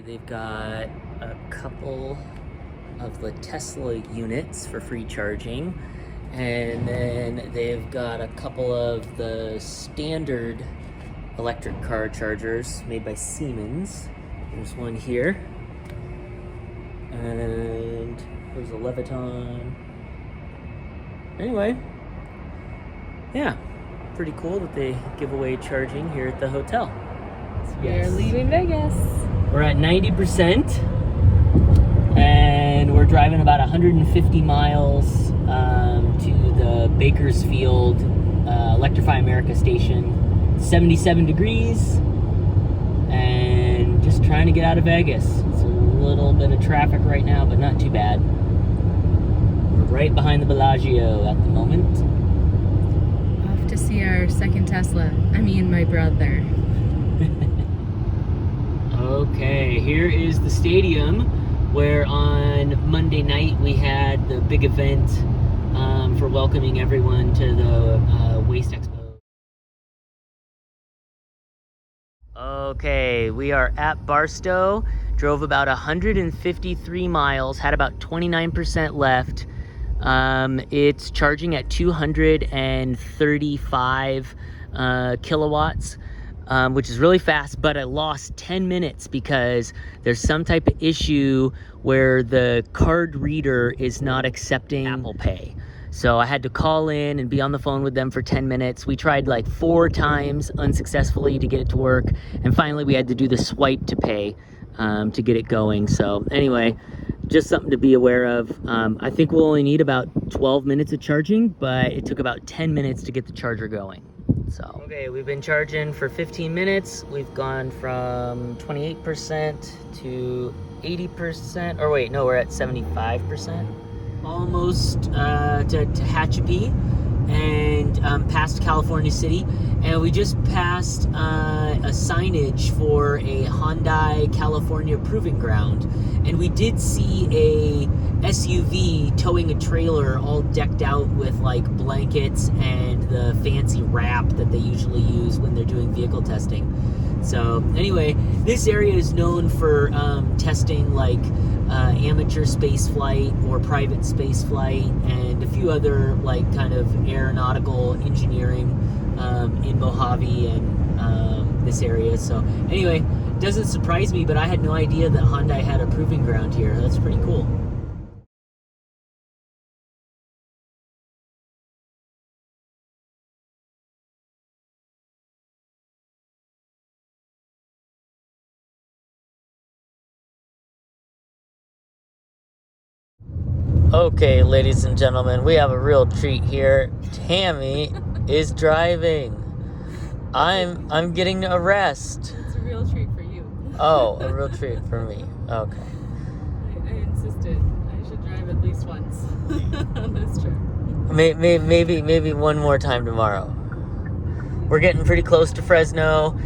They've got a couple of the Tesla units for free charging, and then they've got a couple of the standard electric car chargers made by Siemens. There's one here, and there's a Leviton. Anyway, yeah, pretty cool that they give away charging here at the hotel. We're leaving Vegas. We're at 90%, and we're driving about 150 miles to the Bakersfield Electrify America station. 77 degrees, and just trying to get out of Vegas. It's a little bit of traffic right now, but not too bad. We're right behind the Bellagio at the moment. Off to see our second Tesla. I mean, my brother. Okay, here is the stadium where on Monday night we had the big event for welcoming everyone to the Waste Expo. Okay, we are at Barstow. Drove about 153 miles, had about 29% left. It's charging at 235 kilowatts. Which is really fast, but I lost 10 minutes because there's some type of issue where the card reader is not accepting Apple Pay. So I had to call in and be on the phone with them for 10 minutes. We tried like 4 times unsuccessfully to get it to work. And finally we had to do the swipe to pay to get it going. So anyway, just something to be aware of. I think we'll only need about 12 minutes of charging, but it took about 10 minutes to get the charger going. So, okay, we've been charging for 15 minutes. We've gone from 28% to 80%, or wait, no, we're at 75%. Almost to Tehachapi and past California City. And we just passed a signage for a Hyundai California Proving Ground. And we did see a SUV towing a trailer all decked out with like blankets and the fancy wrap that they usually use when they're doing vehicle testing. So anyway, this area is known for testing like amateur space flight or private space flight and a few other like kind of aeronautical engineering in Mojave and this area. So anyway, it doesn't surprise me, but I had no idea that Hyundai had a proving ground here. That's pretty cool. Okay, ladies and gentlemen, we have a real treat here. Tammy is driving. I'm getting a rest. It's a real treat for you. Oh, a real treat for me. Okay. I insisted I should drive at least once on this trip. Maybe one more time tomorrow. We're getting pretty close to Fresno.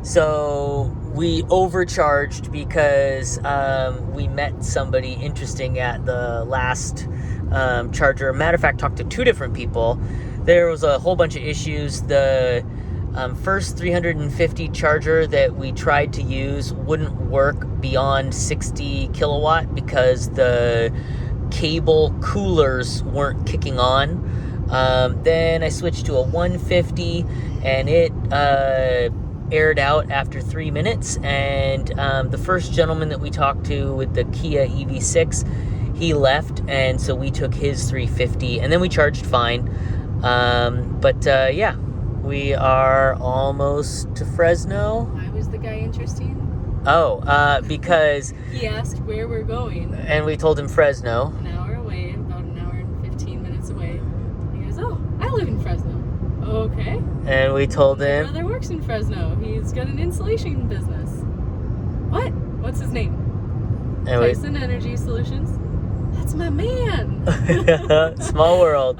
So we overcharged because we met somebody interesting at the last charger. Matter of fact, talked to 2 different people. There was a whole bunch of issues. The first 350 charger that we tried to use wouldn't work beyond 60 kilowatt because the cable coolers weren't kicking on. Then I switched to a 150 and it aired out after 3 minutes, and the first gentleman that we talked to with the Kia EV6, he left, and so we took his 350 and then we charged fine. Yeah, we are almost to Fresno. Why was the guy interesting? Oh, because He asked where we're going. And we told him Fresno. An hour away, about an hour and 15 minutes away. He goes, oh, I live in Fresno. Okay. And we told him. My brother works in Fresno. He's got an insulation business. What? What's his name? And Tyson Energy Solutions. That's my man. Small world.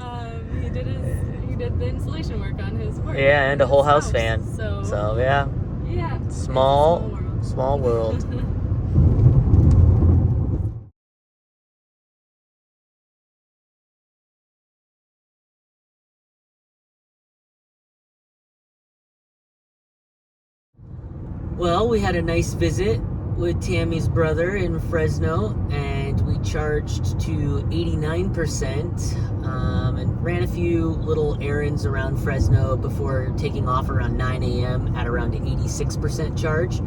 He did the insulation work on his work. Yeah, and a whole house fan. So yeah. Yeah. Small world. Well, we had a nice visit with Tammy's brother in Fresno, and we charged to 89%, and ran a few little errands around Fresno before taking off around 9 a.m. at around 86% charge.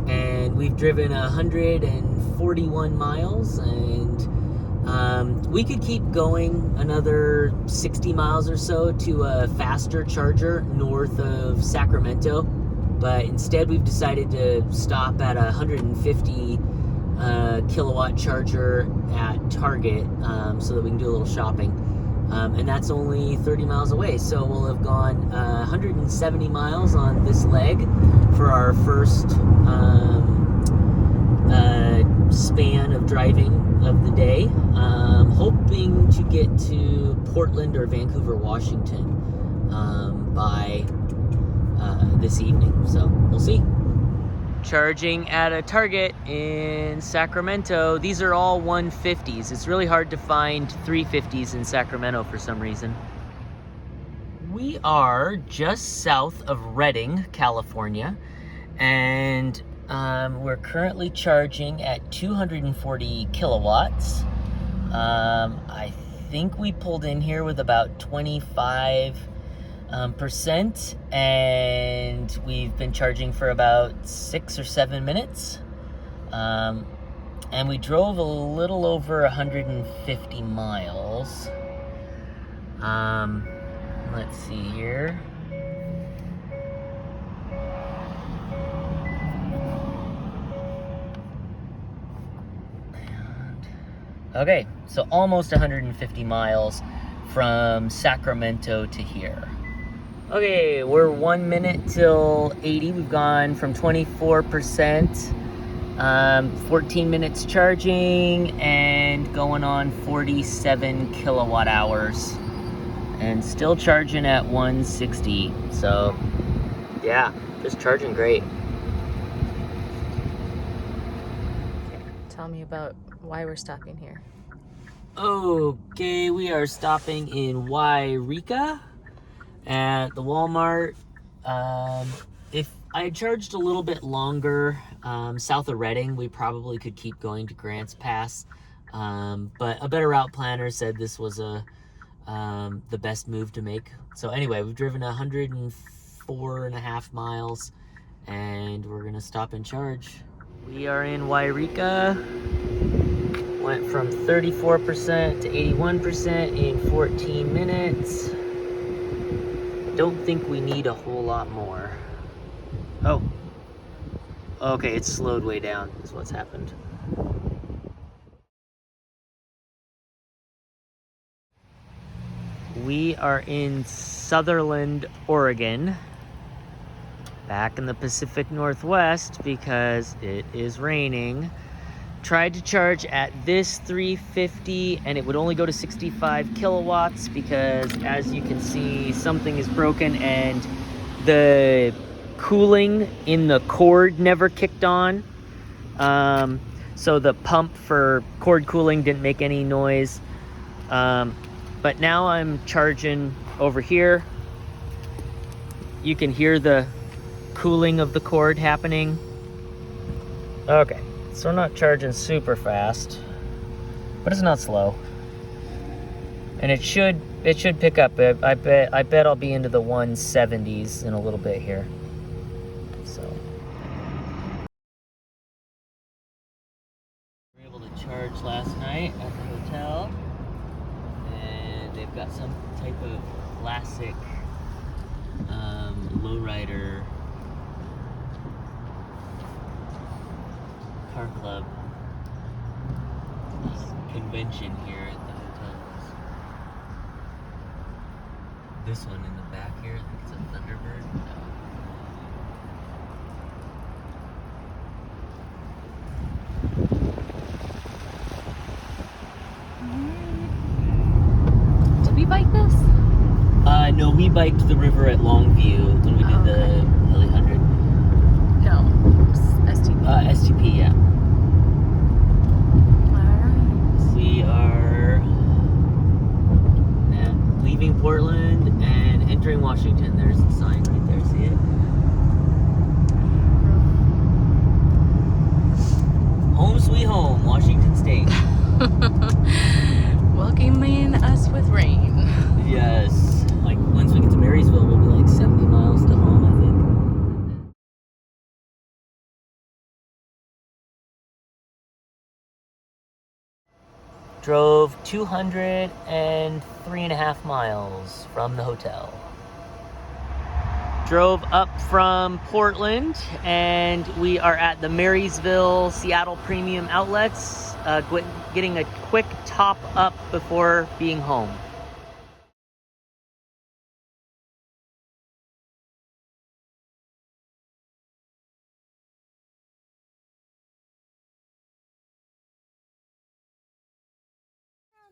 And we've driven 141 miles, and we could keep going another 60 miles or so to a faster charger north of Sacramento, but instead we've decided to stop at a 150 kilowatt charger at Target, so that we can do a little shopping, and that's only 30 miles away, so we'll have gone 170 miles on this leg for our first span of driving of the day, hoping to get to Portland or Vancouver, Washington by this evening, so we'll see. Charging at a Target in Sacramento. These are all 150s. It's really hard to find 350s in Sacramento for some reason. We are just south of Redding, California, and we're currently charging at 240 kilowatts. I think we pulled in here with about 25%, and we've been charging for about 6 or 7 minutes. And we drove a little over 150 miles. Let's see here. Okay, so almost 150 miles from Sacramento to here. Okay, we're 1 minute till 80. We've gone from 24%, 14 minutes charging, and going on 47 kilowatt hours. And still charging at 160. So, yeah, just charging great. Tell me about why we're stopping here. Okay, we are stopping in Wairika at the Walmart. If I had charged a little bit longer south of Redding, we probably could keep going to Grants Pass. But a better route planner said this was the best move to make. So anyway, we've driven 104.5 miles, and we're gonna stop and charge. We are in Wairika. Went from 34% to 81% in 14 minutes. Don't think we need a whole lot more. Oh. Okay, it's slowed way down, is what's happened. We are in Sutherland, Oregon. Back in the Pacific Northwest because it is raining. Tried to charge at this 350 and it would only go to 65 kilowatts because, as you can see, something is broken and the cooling in the cord never kicked on. So the pump for cord cooling didn't make any noise. But now I'm charging over here. You can hear the cooling of the cord happening. Okay. So we're not charging super fast, but it's not slow, and it should pick up. I bet I'll be into the 170s in a little bit here. So we were able to charge last night at the hotel, and they've got some type of classic lowrider car club convention here at the hotels. This one in the back here, I think it's a Thunderbird. Did we bike this? No, we biked the river at Longview when we did the Hilly 100. No, STP. STP, yeah. We are leaving Portland and entering Washington. There's the sign right there, see it? Home sweet home, Washington State. Welcoming us with rain. Yes. Like once we get to Marysville, we'll be like 70 miles to home, I think. Drove 203.5 miles from the hotel. Drove up from Portland, and we are at the Marysville Seattle Premium Outlets, getting a quick top up before being home.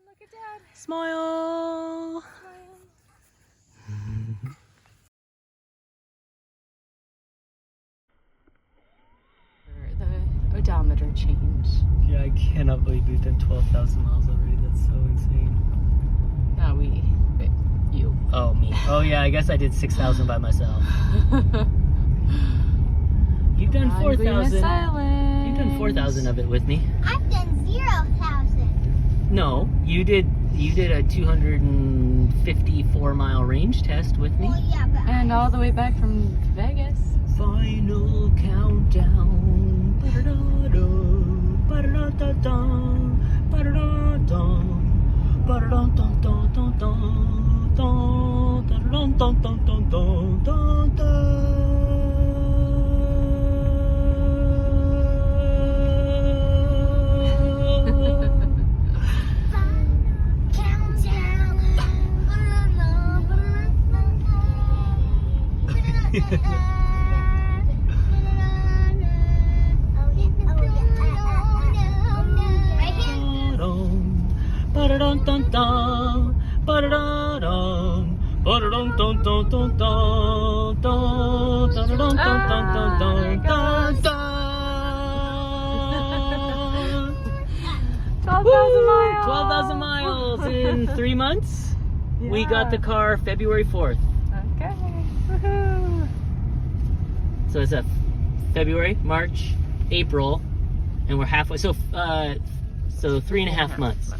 Look at Dad. Smile! The odometer change. Yeah, I cannot believe we've done 12,000 miles already. That's so insane. No, you. Oh, me. Oh, yeah, I guess I did 6,000 by myself. You've done 4,000. You've done 4,000 of it with me. I've done 0,000. No, you did a 254-mile range test with me. Well, yeah, but And all the way back from Vegas. Final countdown. Ba-da-da-da, ba-da-da-da-da, ba-da-da-da, ba-da-da-da-da-da-da, da-da-da-da-da-da-da-da. miles. 12,000 miles in 3 months. We got the car February 4th. Okay. Woohoo. So it's a February, March, April, and we're halfway. So 3.5 months.